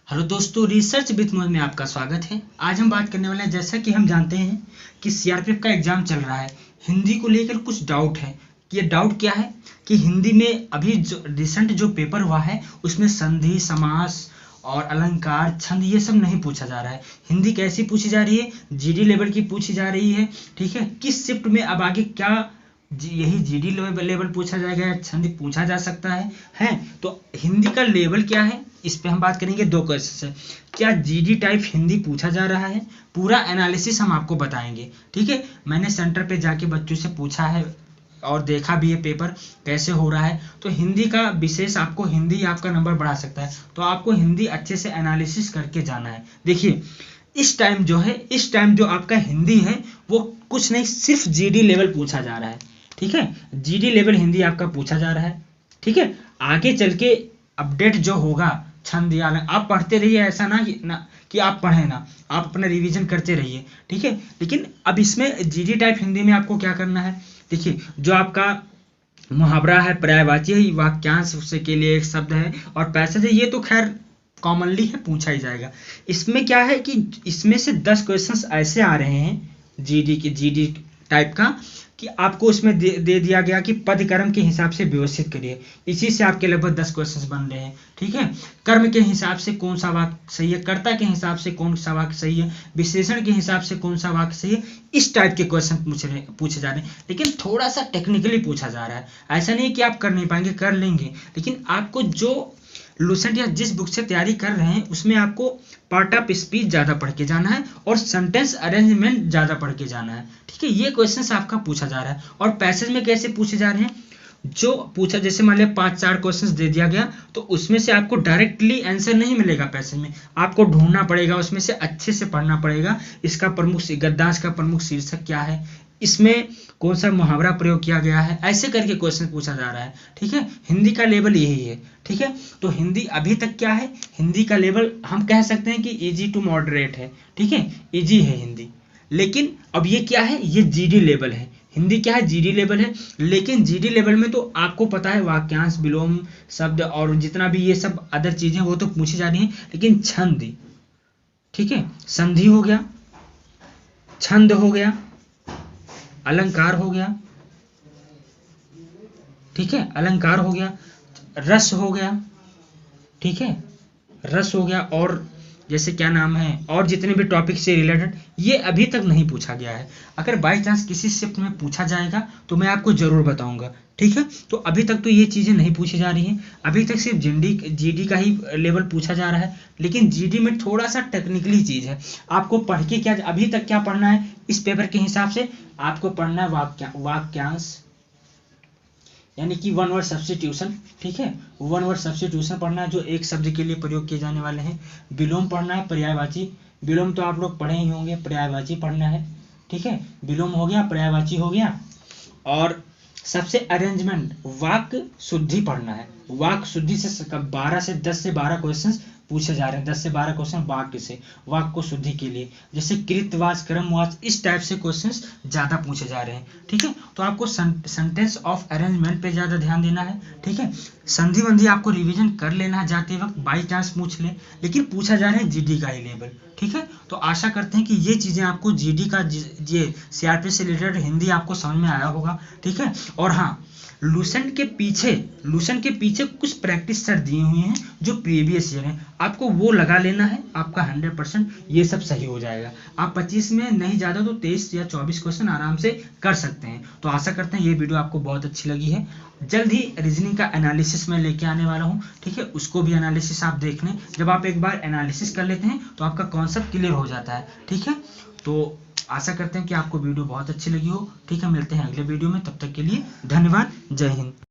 Hello दोस्तों, research with मोहित में आपका स्वागत है। आज हम बात करने वाले हैं, जैसा कि हम जानते हैं कि सीआरपीएफ का एग्जाम चल रहा है। हिंदी को लेकर कुछ डाउट है। ये डाउट क्या है कि हिंदी में अभी जो रिसेंट जो पेपर हुआ है उसमें संधि, समास और अलंकार, छंद ये सब नहीं पूछा जा रहा है। हिंदी कैसी पूछी जा रही है? जीडी लेवल की पूछी जा रही है। ठीक है, किस शिफ्ट में अब आगे क्या यही जीडी लेवल पूछा जाएगा या छंद पूछा जा सकता है। तो हिंदी का लेवल क्या है, इस पे हम बात करेंगे। दो क्वेश्चन है, क्या जीडी टाइप हिंदी पूछा जा रहा है, पूरा एनालिसिस हम आपको बताएंगे। ठीक है, मैंने सेंटर पे जाके बच्चों से पूछा है और देखा भी है पेपर कैसे हो रहा है। तो हिंदी का विशेष, आपको हिंदी आपका नंबर बढ़ा सकता है, तो आपको हिंदी अच्छे से एनालिसिस करके जाना है। देखिए इस टाइम जो आपका हिंदी है वो कुछ नहीं, सिर्फ जीडी लेवल पूछा जा रहा है। ठीक है, जीडी लेवल हिंदी आपका पूछा जा रहा है। ठीक है, आगे चल के अपडेट जो होगा छंद या आप पढ़ते रहिए, ऐसा ना कि आप पढ़े ना, आप अपना रिवीजन करते रहिए। ठीक है, लेकिन अब इसमें जीडी टाइप हिंदी में आपको क्या करना है। देखिए जो आपका मुहावरा है, पर्यायवाची है, वाक्यांश उससे के लिए एक शब्द है और पैसेज है, ये तो खैर कॉमनली है, पूछा ही जाएगा। इसमें क्या है कि इसमें से 10 क्वेश्चंस ऐसे आ रहे हैं जीडी टाइप का कि आपको उसमें दे दिया गया कि पद कर्म के हिसाब से व्यवस्थित करिए। इसी से आपके लगभग 10 क्वेश्चंस बन रहे हैं। ठीक है, कर्म के हिसाब से कौन सा वाक्य सही है, कर्ता के हिसाब से कौन सा वाक्य सही है, विशेषण के हिसाब से कौन सा वाक्य सही है, इस टाइप के क्वेश्चन पूछे जा रहे हैं। लेकिन थोड़ा सा टेक्निकली पूछा जा रहा है। ऐसा नहीं कि आप कर नहीं पाएंगे, कर लेंगे, लेकिन आपको जो लूसेंट या जिस बुक से तैयारी कर रहे हैं उसमें आपको पार्ट ऑफ स्पीच ज़्यादा पढ़ के जाना है और सेंटेंस अरेंजमेंट ज़्यादा पढ़ के जाना है। ठीक है, ये क्वेश्चंस आपका पूछा जा रहा है। और पैसेज में कैसे पूछे जा रहे हैं, जो पूछा, जैसे मान लिया 5-4 क्वेश्चंस दे दिया गया तो उसमें से आपको डायरेक्टली आंसर नहीं मिलेगा। पैसेज में आपको ढूंढना पड़ेगा, उसमें से अच्छे से पढ़ना पड़ेगा। इसका प्रमुख गद्यांश का प्रमुख शीर्षक क्या है, इसमें कौन सा मुहावरा प्रयोग किया गया है, ऐसे करके क्वेश्चन पूछा जा रहा है। ठीक है, हिंदी का लेवल यही है। ठीक है, तो हिंदी अभी तक क्या है, हिंदी का लेवल हम कह सकते हैं कि इजी टू मॉडरेट है। ठीक है, इजी है हिंदी। लेकिन अब ये क्या है, ये जीडी लेवल है। हिंदी क्या है, जीडी लेवल है। लेकिन जीडी लेवल में तो आपको पता है वाक्यांश, विलोम, शब्द और जितना भी ये सब अदर चीजें वो तो पूछी जा रही हैं, लेकिन छंद, ठीक है, संधि हो गया, छंद हो गया, अलंकार हो गया, ठीक है, अलंकार हो गया, रस हो गया, ठीक है, रस हो गया, और जैसे क्या नाम है, और जितने भी टॉपिक से रिलेटेड, ये अभी तक नहीं पूछा गया है। अगर बाई चांस किसी शिफ्ट में पूछा जाएगा तो मैं आपको जरूर बताऊंगा। ठीक है, तो अभी तक तो ये चीजें नहीं पूछी जा रही हैं। अभी तक सिर्फ जीडी का ही लेवल पूछा जा रहा है। लेकिन जीडी में थोड़ा सा टेक्निकली चीज है। आपको पढ़ के क्या, अभी तक क्या पढ़ना है इस पेपर के हिसाब से, आपको पढ़ना है वाक्यांश, यानी कि वन वर्ड सब्स्टिट्यूशन। ठीक है, वन वर्ड सब्स्टिट्यूशन पढ़ना है जो एक शब्द के लिए प्रयोग किए जाने वाले हैं। विलोम पढ़ना है, पर्यायवाची, विलोम तो आप लोग पढ़े ही होंगे, पर्यायवाची पढ़ना है। ठीक है, विलोम हो गया, पर्यायवाची हो गया, और सबसे अरेंजमेंट, वाक्य शुद्धि पढ़ना है। वाक्य शुद्धि से 10 से 12 क्वेश्चन पूछे जा रहे हैं। 10 से 12 क्वेश्चन वाक्य से, वाक्य को शुद्धि के लिए, जैसे कृतवाच, क्रमवाच, इस टाइप से क्वेश्चंस ज्यादा पूछे जा रहे हैं। ठीक है, तो आपको सेंटेंस ऑफ अरेंजमेंट पे ज्यादा ध्यान देना है। ठीक है, संधि वंधि आपको रिवीजन कर लेना है जाते वक्त, बाई चांस पूछ ले, लेकिन पूछा जा रहा है जीडी का ही लेवल। ठीक है, तो आशा करते हैं कि ये चीजें आपको जीडी का, ये सीआरपी से रिलेटेड हिंदी आपको समझ में आया होगा। ठीक है, और हाँ, लूसेंट के पीछे कुछ प्रैक्टिस सेट दिए हुए हैं जो प्रीवियस ईयर हैं, आपको वो लगा लेना है। आपका 100% ये सब सही हो जाएगा। आप 25 में नहीं ज्यादा तो 23 या 24 क्वेश्चन आराम से कर सकते हैं। तो आशा करते हैं ये वीडियो आपको बहुत अच्छी लगी है। जल्द ही रीजनिंग का एनालिसिस में लेके आने वाला हूँ। ठीक है, उसको भी एनालिसिस आप देख लें। जब आप एक बार एनालिसिस कर लेते हैं तो आपका कॉन्सेप्ट क्लियर हो जाता है। ठीक है, तो आशा करते हैं कि आपको वीडियो बहुत अच्छी लगी हो। ठीक है, मिलते हैं अगले वीडियो में, तब तक के लिए धन्यवाद, जय हिंद।